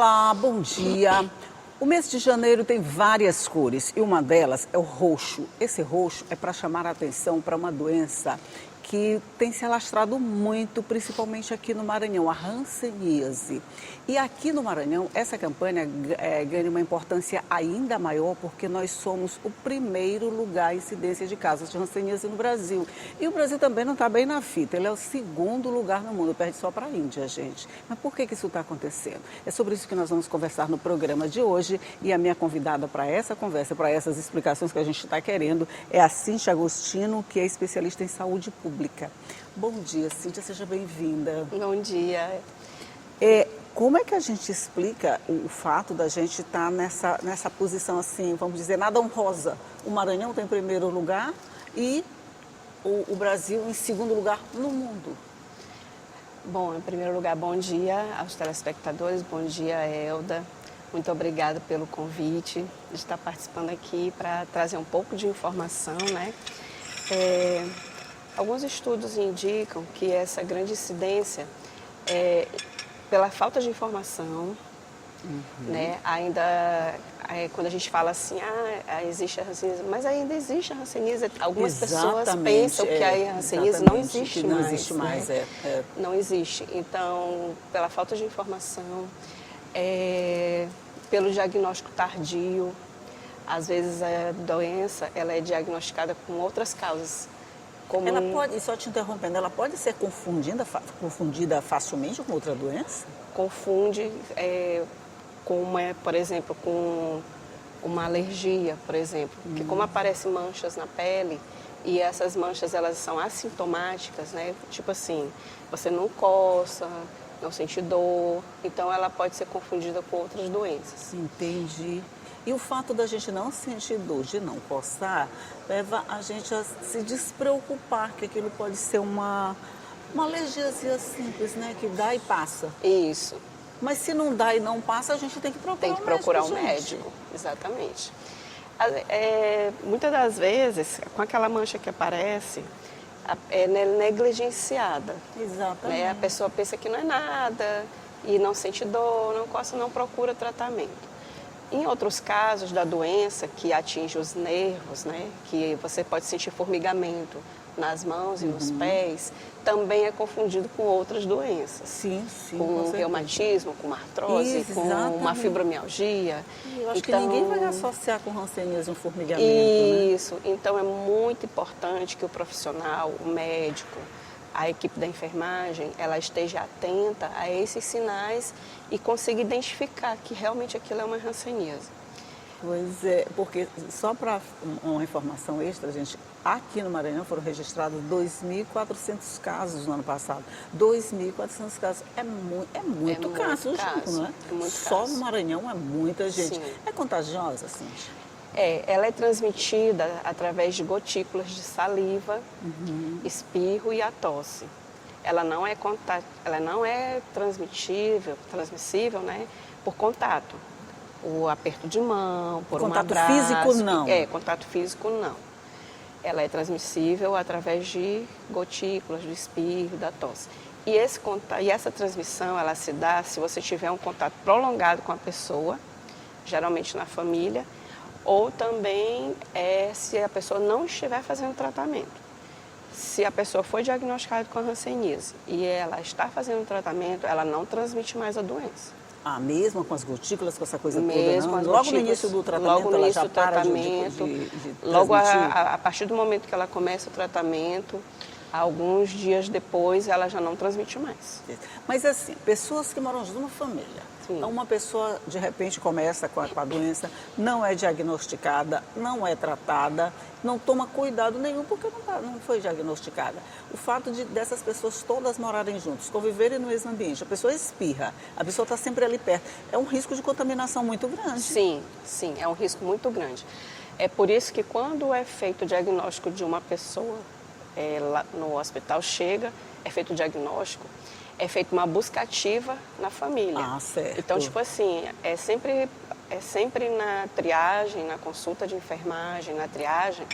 Olá, bom dia. O mês de janeiro tem várias cores e uma delas é o roxo. Esse roxo é para chamar a atenção para uma doença que tem se alastrado muito, principalmente aqui no Maranhão, a hanseníase. E aqui no Maranhão, essa campanha ganha uma importância ainda maior porque nós somos o primeiro lugar em incidência de casos de hanseníase no Brasil. E o Brasil também não está bem na fita, ele é o segundo lugar no mundo, perde só para a Índia, gente. Mas por que isso está acontecendo? É sobre isso que nós vamos conversar no programa de hoje e a minha convidada para essa conversa, para essas explicações que a gente está querendo, é a Cíntia Agostino, que é especialista em saúde pública. Bom dia, Cíntia, seja bem-vinda. Bom dia. Como é que a gente explica o fato da gente estar nessa posição assim, vamos dizer, nada honrosa? O Maranhão está em primeiro lugar e o Brasil em segundo lugar no mundo. Bom, em primeiro lugar, bom dia aos telespectadores, bom dia, Elda. Muito obrigada pelo convite de estar participando aqui para trazer um pouco de informação, né? Alguns estudos indicam que essa grande incidência é pela falta de informação, né? Ainda, quando a gente fala assim, existe a hanseníase, mas ainda existe a hanseníase. Algumas pessoas pensam que a hanseníase não existe mais. Não existe mais, né? Não existe. Então, pela falta de informação, pelo diagnóstico tardio, às vezes a doença ela é diagnosticada com outras causas. Ela pode, só te interrompendo, ela pode ser confundida facilmente com outra doença? Confunde por exemplo, com uma alergia, por exemplo, que como aparecem manchas na pele e essas manchas elas são assintomáticas, né? Tipo assim, você não coça, não sente dor, então ela pode ser confundida com outras doenças. Entendi. E o fato da gente não sentir dor, de não coçar, leva a gente a se despreocupar que aquilo pode ser uma alergiazinha simples, né? Que dá e passa. Isso. Mas se não dá e não passa, a gente tem que procurar um médico. Exatamente. Muitas das vezes, com aquela mancha que aparece, é negligenciada. Exatamente. Né? A pessoa pensa que não é nada e não sente dor, não coça, não procura tratamento. Em outros casos da doença que atinge os nervos, né, que você pode sentir formigamento nas mãos e nos pés, também é confundido com outras doenças. Sim, com reumatismo, com artrose, com uma fibromialgia. Eu acho que ninguém vai associar com hanseníase um formigamento, Isso. Né? Então é muito importante que o profissional, o médico, a equipe da enfermagem, ela esteja atenta a esses sinais e consiga identificar que realmente aquilo é uma hanseníase. Pois é, porque só para uma informação extra, gente, aqui no Maranhão foram registrados 2.400 casos no ano passado. 2.400 casos é muito caso, não é? Só no Maranhão é muita gente. Sim. É contagiosa, Cíntia? Ela é transmitida através de gotículas de saliva, espirro e a tosse. Ela não é transmissível, né, por contato. O aperto de mão, por um abraço. Contato físico, não? Contato físico, não. Ela é transmissível através de gotículas, do espirro, da tosse. E essa transmissão, ela se dá se você tiver um contato prolongado com a pessoa, geralmente na família, ou também se a pessoa não estiver fazendo tratamento. Se a pessoa foi diagnosticada com a hanseníase e ela está fazendo tratamento, ela não transmite mais a doença. Mesmo com as gotículas, com essa coisa mesmo toda, não? Logo no início do tratamento, ela já para de logo a partir do momento que ela começa o tratamento, alguns dias depois, ela já não transmite mais. Mas assim, pessoas que moram junto numa família. Sim. Então, uma pessoa, de repente, começa com a doença, não é diagnosticada, não é tratada, não toma cuidado nenhum porque não foi diagnosticada. O fato dessas pessoas todas morarem juntos, conviverem no mesmo ambiente, a pessoa espirra, a pessoa está sempre ali perto, é um risco de contaminação muito grande. Sim, é um risco muito grande. É por isso que quando é feito o diagnóstico de uma pessoa, lá no hospital é feito o diagnóstico, é feita uma busca ativa na família. Certo. Então, tipo assim, é sempre na triagem, na consulta de enfermagem, na triagem,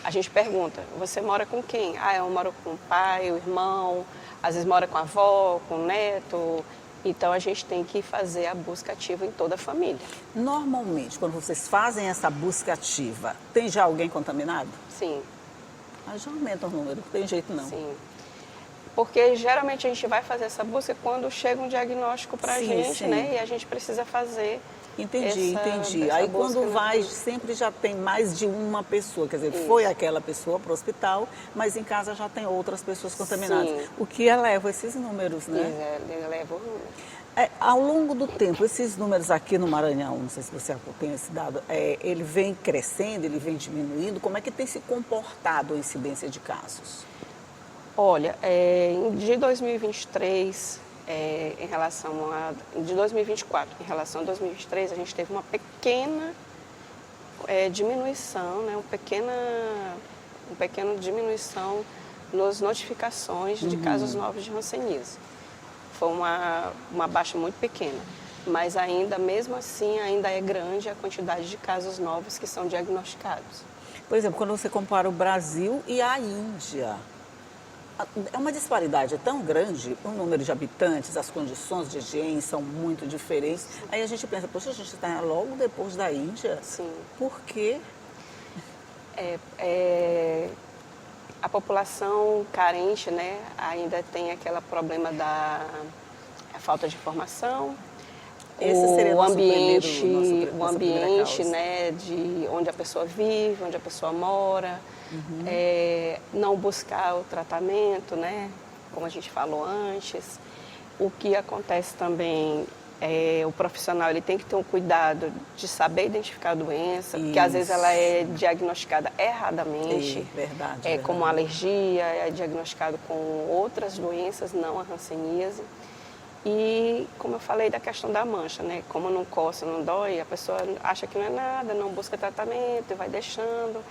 a gente pergunta, você mora com quem? Eu moro com o pai, o irmão, às vezes mora com a avó, com o neto. Então a gente tem que fazer a busca ativa em toda a família. Normalmente, quando vocês fazem essa busca ativa, tem já alguém contaminado? Sim, Aí já aumenta o número, não tem jeito não. sim. Porque geralmente a gente vai fazer essa busca quando chega um diagnóstico para a Sim, gente, sim. né? E a gente precisa fazer. Entendi, entendi. essa Aí busca quando na vai, família. sempre já tem mais de uma pessoa, quer dizer, Isso. foi aquela pessoa para o hospital, mas em casa já tem outras pessoas contaminadas. Sim. O que eleva esses números, né? Ele leva o número. Ao longo do tempo, esses números aqui no Maranhão, não sei se você tem esse dado, ele vem crescendo, ele vem diminuindo, como é que tem se comportado a incidência de casos? Olha, de 2023, em relação de 2024, em relação a 2023, a gente teve uma pequena diminuição, né? Uma pequena diminuição nas notificações de casos novos de hanseníase. Foi uma baixa muito pequena, mas ainda, mesmo assim, ainda é grande a quantidade de casos novos que são diagnosticados. Por exemplo, quando você compara o Brasil e a Índia, é uma disparidade tão grande, o número de habitantes, as condições de higiene são muito diferentes. Aí a gente pensa, poxa, a gente está logo depois da Índia. Sim. Por quê? A população carente, né, ainda tem aquele problema da falta de informação. Esse seria o nosso ambiente, primeiro- o nossa primeira ambiente, causa. né, de onde a pessoa vive, onde a pessoa mora, não buscar o tratamento, né, como a gente falou antes. O que acontece também o profissional ele tem que ter um cuidado de saber identificar a doença, porque às vezes ela é diagnosticada erradamente. Verdade. Como alergia, é diagnosticado com outras doenças, não a hanseníase. E, como eu falei, da questão da mancha, né? Como não coça, não dói, a pessoa acha que não é nada, não busca tratamento e vai deixando.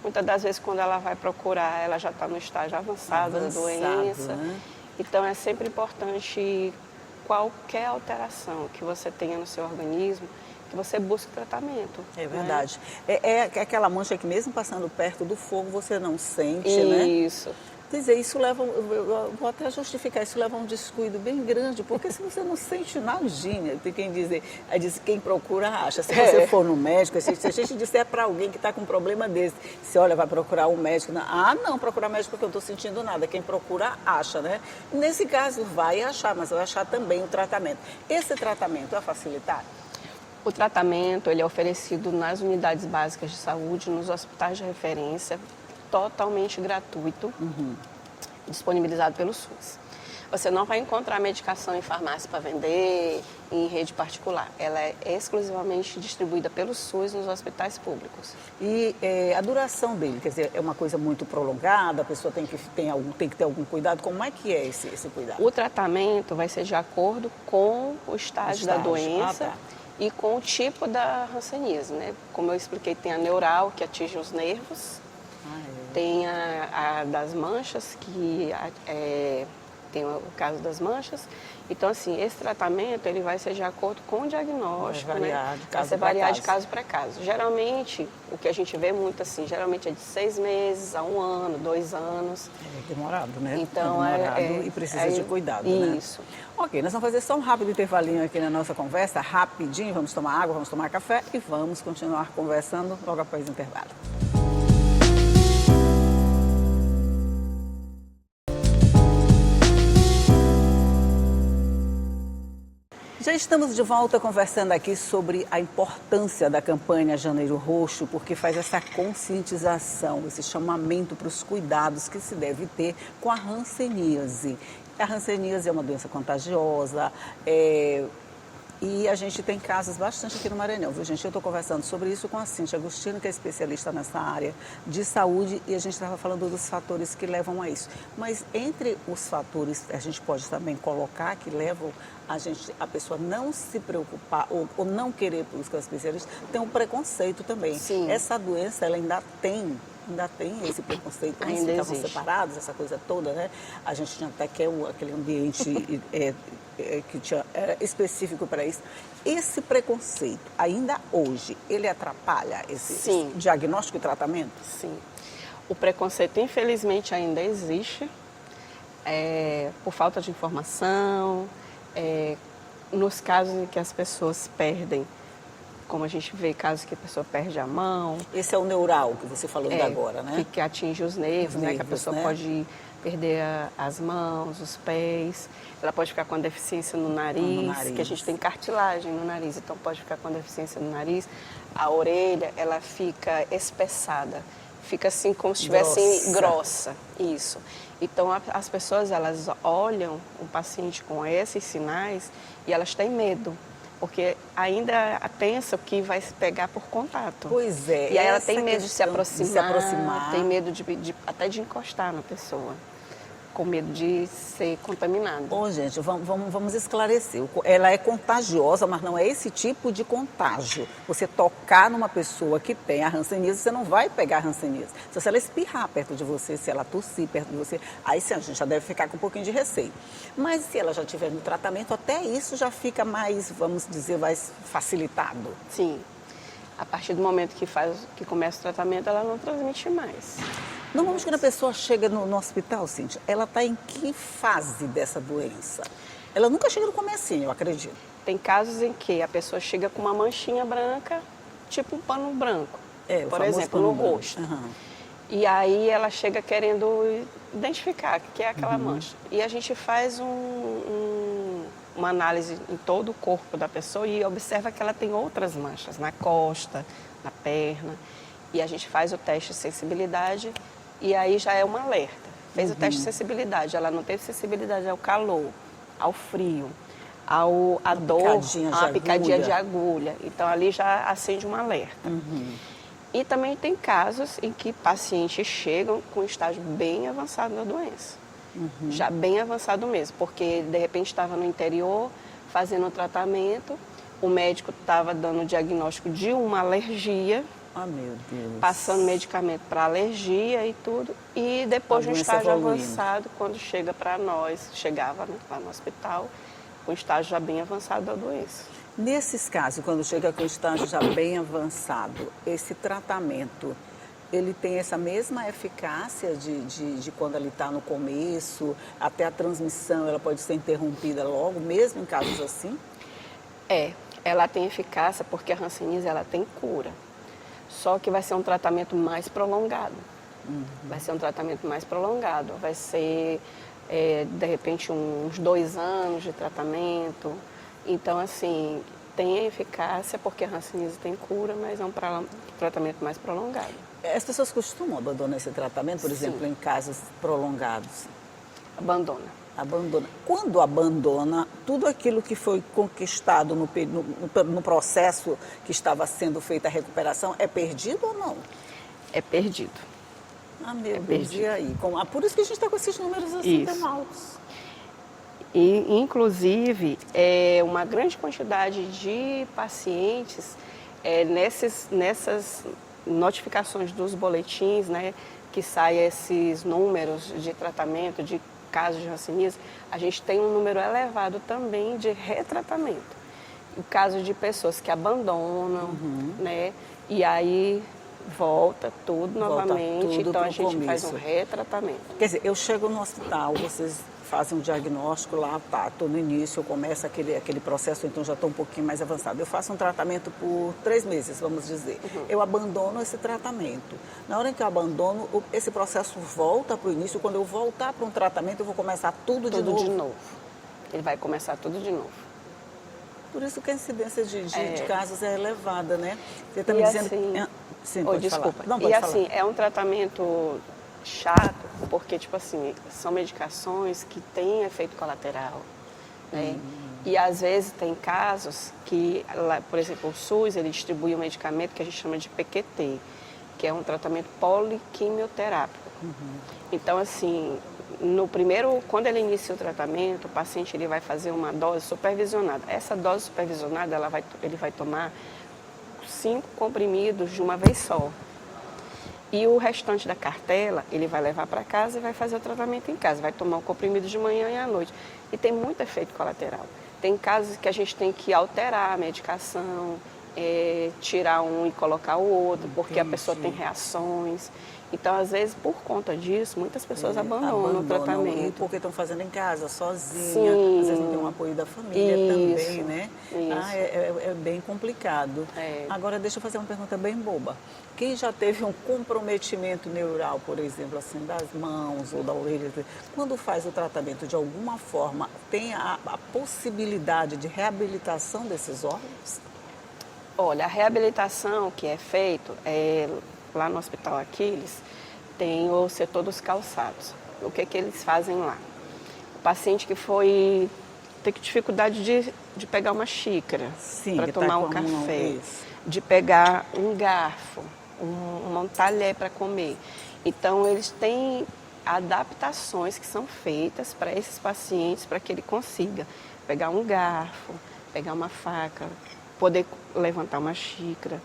Muitas das vezes, quando ela vai procurar, ela já está no estágio avançado da doença. Né? Então, é sempre importante, qualquer alteração que você tenha no seu organismo, que você busque tratamento. É né? verdade. É aquela mancha que mesmo passando perto do fogo você não sente, né? Isso. Quer dizer, isso leva, eu vou até justificar, isso leva a um descuido bem grande, porque se você não sente nadinha, tem quem dizer, diz quem procura acha. Se você for no médico, se a gente disser para alguém que está com um problema desse, você olha, vai procurar um médico, não procurar médico porque eu não estou sentindo nada, quem procura acha, né? Nesse caso vai achar, mas vai achar também o tratamento. Esse tratamento é facilitado? O tratamento ele é oferecido nas unidades básicas de saúde, nos hospitais de referência, totalmente gratuito, disponibilizado pelo SUS. Você não vai encontrar medicação em farmácia para vender, em rede particular. Ela é exclusivamente distribuída pelo SUS nos hospitais públicos. E a duração dele, quer dizer, é uma coisa muito prolongada, a pessoa tem que ter algum cuidado. Como é que é esse cuidado? O tratamento vai ser de acordo com o estágio da doença. Tá. E com o tipo da hanseníase, né? Como eu expliquei, tem a neural, que atinge os nervos, tem a das manchas, que tem o caso das manchas. Então, assim, esse tratamento ele vai ser de acordo com o diagnóstico, vai variar, né? de caso Vai ser pra variar caso. de caso para caso. Geralmente, o que a gente vê muito assim, geralmente é de 6 meses a 1 ano, 2 anos. É demorado, né? Então, é demorado e precisa de cuidado, né? Isso. Ok, nós vamos fazer só um rápido intervalinho aqui na nossa conversa, rapidinho, vamos tomar água, vamos tomar café e vamos continuar conversando logo após o intervalo. Já estamos de volta conversando aqui sobre a importância da campanha Janeiro Roxo, porque faz essa conscientização, esse chamamento para os cuidados que se deve ter com a hanseníase. A hanseníase é uma doença contagiosa, e a gente tem casos bastante aqui no Maranhão, viu, gente? Eu estou conversando sobre isso com a Cíntia Agostino, que é especialista nessa área de saúde, e a gente estava falando dos fatores que levam a isso. Mas entre os fatores, a gente pode também colocar que levam a pessoa não se preocupar ou não querer buscar especialista, tem um preconceito também. Sim. Essa doença, ela ainda tem esse preconceito, antes Ainda ficavam existe. separados, essa coisa toda, né? A gente tinha até que aquele ambiente que era específico para isso. Esse preconceito, ainda hoje, ele atrapalha esse diagnóstico e tratamento? Sim. O preconceito, infelizmente, ainda existe, por falta de informação, Nos casos em que as pessoas perdem, como a gente vê casos que a pessoa perde a mão. Esse é o neural que você falou ainda agora, né? Que atinge os nervos, né? Que a pessoa né? pode perder as mãos, os pés. Ela pode ficar com deficiência no nariz, que a gente tem cartilagem no nariz, então pode ficar com deficiência no nariz. A orelha, ela fica espessada, fica assim como se estivesse grossa. Isso. Então as pessoas, elas olham o paciente com esses sinais e elas têm medo. Porque ainda pensa que vai se pegar por contato. Pois é. E aí ela tem medo de se aproximar, tem medo até de encostar na pessoa, com medo de ser contaminada. Bom, gente, vamos esclarecer. Ela é contagiosa, mas não é esse tipo de contágio. Você tocar numa pessoa que tem a hanseníase, você não vai pegar a hanseníase. Se ela espirrar perto de você, se ela tossir perto de você, aí sim a gente já deve ficar com um pouquinho de receio. Mas se ela já estiver no tratamento, até isso já fica mais, vamos dizer, mais facilitado. Sim. A partir do momento que começa o tratamento, ela não transmite mais. Normalmente, quando a pessoa chega no hospital, Cíntia, ela está em que fase dessa doença? Ela nunca chega no comecinho, eu acredito. Tem casos em que a pessoa chega com uma manchinha branca, tipo um pano branco, por exemplo, no rosto. Uhum. E aí ela chega querendo identificar o que é aquela mancha. E a gente faz uma análise em todo o corpo da pessoa e observa que ela tem outras manchas, na costa, na perna. E a gente faz o teste de sensibilidade e aí já é um alerta. Fez o teste de sensibilidade, ela não teve sensibilidade ao calor, ao frio, à dor, a picadinha de agulha. Então ali já acende um alerta. E também tem casos em que pacientes chegam com estágio bem avançado da doença. Já bem avançado mesmo, porque de repente estava no interior fazendo o tratamento, o médico estava dando o diagnóstico de uma alergia. Ah, meu Deus. Passando medicamento para alergia e tudo. E depois de um estágio avançado, quando chega para nós, chegava lá no hospital, com estágio já bem avançado da doença. Nesses casos, quando chega com estágio já bem avançado, esse tratamento, ele tem essa mesma eficácia de quando ele está no começo, até a transmissão, ela pode ser interrompida logo, mesmo em casos assim? Ela tem eficácia porque a hanseníase, ela tem cura. Só que vai ser um tratamento mais prolongado. Vai ser um tratamento mais prolongado. Vai ser, de repente, uns 2 anos de tratamento. Então, assim, tem eficácia porque a hanseníase tem cura, mas é um tratamento mais prolongado. As pessoas costumam abandonar esse tratamento, por exemplo, em casos prolongados? Abandona. Quando abandona, tudo aquilo que foi conquistado no processo que estava sendo feita a recuperação é perdido ou não? É perdido. Ah, meu Deus, e aí? Por isso que a gente está com esses números assim tão altos. E, inclusive, uma grande quantidade de pacientes, nessas notificações dos boletins, né, que saem esses números de tratamento, de casos de hanseníase, a gente tem um número elevado também de retratamento. O caso de pessoas que abandonam, né, e aí volta tudo novamente, então a gente faz um retratamento. Quer dizer, eu chego no hospital, vocês fazem um diagnóstico lá, estou no início, eu começo aquele processo, então já estou um pouquinho mais avançado. Eu faço um tratamento por 3 meses, vamos dizer. Eu abandono esse tratamento. Na hora em que eu abandono, esse processo volta para o início. Quando eu voltar para um tratamento, eu vou começar tudo de novo. Ele vai começar tudo de novo. Por isso que a incidência de casos é elevada, né? Você está me dizendo... Assim, sim, pode desculpa. Falar. Não, pode e falar. assim, é um tratamento chato, porque, tipo assim, são medicações que têm efeito colateral, né? E, às vezes, tem casos que, por exemplo, o SUS, ele distribui um medicamento que a gente chama de PQT, que é um tratamento poliquimioterápico. Então, assim, quando ele inicia o tratamento, o paciente ele vai fazer uma dose supervisionada. Essa dose supervisionada, ele vai tomar 5 comprimidos de uma vez só. E o restante da cartela, ele vai levar para casa e vai fazer o tratamento em casa. Vai tomar o comprimido de manhã e à noite. E tem muito efeito colateral. Tem casos que a gente tem que alterar a medicação tirar um e colocar o outro, porque a Entendi. pessoa tem reações. Então, às vezes, por conta disso, muitas pessoas abandonam o E tratamento. porque estão fazendo em casa, sozinha, Sim. às vezes não tem um apoio da família Isso, também, né? isso. É bem complicado. É. Agora, deixa eu fazer uma pergunta bem boba. Quem já teve um comprometimento neural, por exemplo, assim, das mãos ou da orelha, quando faz o tratamento de alguma forma, tem a possibilidade de reabilitação desses órgãos? Olha, a reabilitação que é feito lá no Hospital Aquiles tem o setor dos calçados. O que eles fazem lá? O paciente que tem dificuldade de pegar uma xícara para tomar um café, de pegar um garfo, um talher para comer. Então, eles têm adaptações que são feitas para esses pacientes, para que ele consiga pegar um garfo, pegar uma faca, poder levantar uma xícara.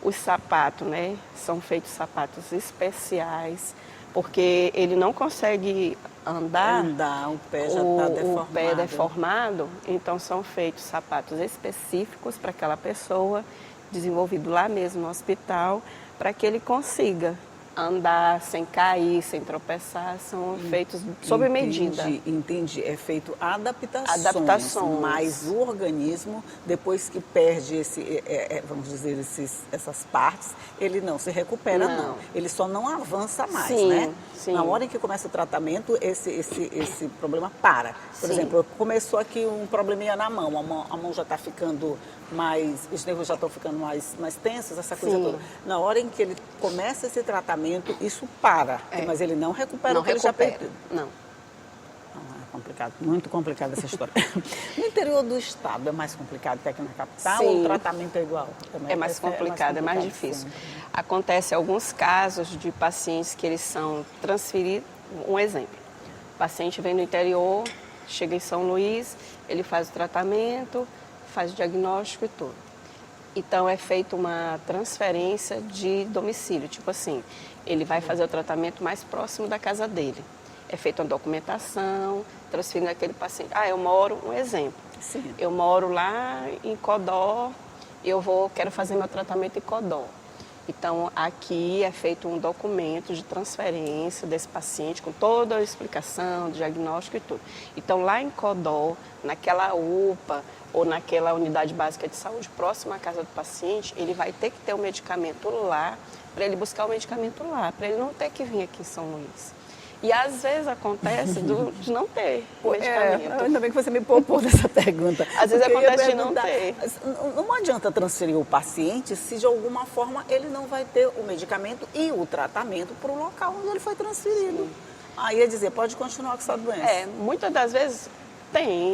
Os sapatos, né? São feitos sapatos especiais, porque ele não consegue andar, o pé já está deformado. O pé deformado, então são feitos sapatos específicos para aquela pessoa, desenvolvido lá mesmo no hospital, para que ele consiga andar sem cair, sem tropeçar, são feitos sob medida. Entendi. É feito Adaptações. Mas o organismo, depois que perde vamos dizer, essas partes, ele não se recupera, não. Ele só não avança mais, sim, né? Sim. Na hora em que começa o tratamento, esse problema para. Por exemplo, começou aqui um probleminha na mão, a mão já está ficando mais, os nervos já estão ficando mais tensos, essa coisa toda. Na hora em que ele começa esse tratamento, isso para, mas ele não recupera o que ele já perdeu. Não. É complicado, muito complicada essa história. No interior do estado é mais complicado que aqui na capital, Sim. ou o tratamento é igual? É mais complicado, é mais difícil. Acontece alguns casos de pacientes que eles são transferidos. Um exemplo, o paciente vem do interior, chega em São Luís, ele faz o tratamento, faz o diagnóstico e tudo. Então, é feita uma transferência de domicílio, tipo assim, ele vai fazer o tratamento mais próximo da casa dele. É feita uma documentação, transferindo aquele paciente. Um exemplo, Sim. Eu moro lá em Codó, quero fazer meu tratamento em Codó. Então, aqui é feito um documento de transferência desse paciente com toda a explicação, diagnóstico e tudo. Então, lá em Codó, naquela UPA ou naquela unidade básica de saúde próxima à casa do paciente, ele vai ter que ter o medicamento lá, para ele buscar o medicamento lá, para ele não ter que vir aqui em São Luís. E às vezes acontece de não ter o medicamento. Ainda bem que você me propôs essa pergunta. Às vezes acontece de não ter. Não adianta transferir o paciente se de alguma forma ele não vai ter o medicamento e o tratamento para o local onde ele foi transferido. Sim. Aí ia dizer, pode continuar com essa doença. Muitas das vezes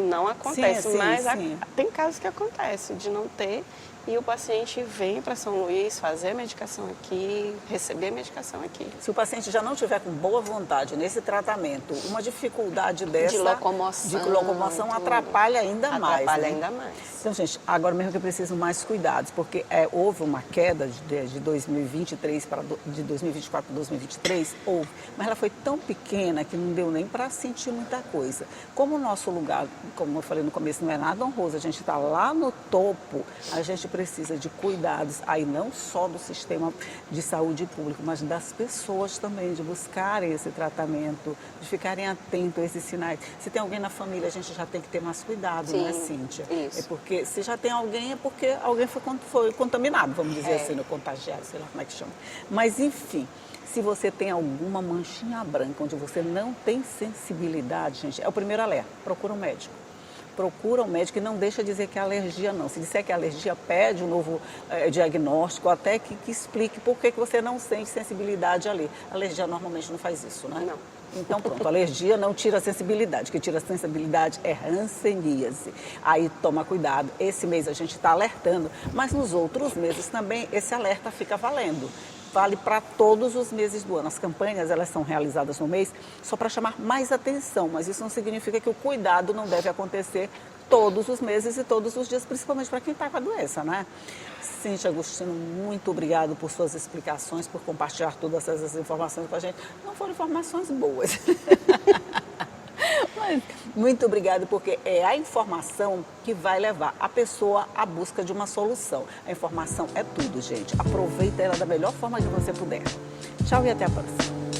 não acontece, mas tem casos que acontece de não ter. E o paciente vem para São Luís fazer a medicação aqui, receber a medicação aqui. Se o paciente já não tiver com boa vontade nesse tratamento, uma dificuldade dessa... De locomoção atrapalha ainda mais. Atrapalha ainda mais. Então, gente, agora mesmo que eu preciso mais cuidados, porque houve uma queda de 2023 de 2024 para 2023, houve, mas ela foi tão pequena que não deu nem para sentir muita coisa. Como o nosso lugar, como eu falei no começo, não é nada honroso, a gente está lá no topo, a gente precisa de cuidados, aí não só do sistema de saúde público, mas das pessoas também, de buscarem esse tratamento, de ficarem atentos a esses sinais. Se tem alguém na família, a gente já tem que ter mais cuidado, não é, Cíntia? Isso. É porque se já tem alguém, é porque alguém foi contaminado, vamos dizer assim, no contagiado, sei lá como é que chama. Mas, enfim, se você tem alguma manchinha branca, onde você não tem sensibilidade, gente, é o primeiro alerta, procura um médico. Procura um médico e não deixa dizer que é alergia, não. Se disser que é alergia, pede um novo diagnóstico, até que explique por que você não sente sensibilidade ali. A alergia normalmente não faz isso, né? Não. Então, pronto, a alergia não tira a sensibilidade. O que tira a sensibilidade é hanseníase. Aí, toma cuidado. Esse mês a gente está alertando, mas nos outros meses também esse alerta fica valendo. Vale para todos os meses do ano. As campanhas, elas são realizadas no mês só para chamar mais atenção, mas isso não significa que o cuidado não deve acontecer todos os meses e todos os dias, principalmente para quem está com a doença, né? Cíntia Agostino, muito obrigado por suas explicações, por compartilhar todas essas informações com a gente. Não foram informações boas. Mas, muito obrigada, porque é a informação que vai levar a pessoa à busca de uma solução. A informação é tudo, gente. Aproveita ela da melhor forma que você puder. Tchau e até a próxima.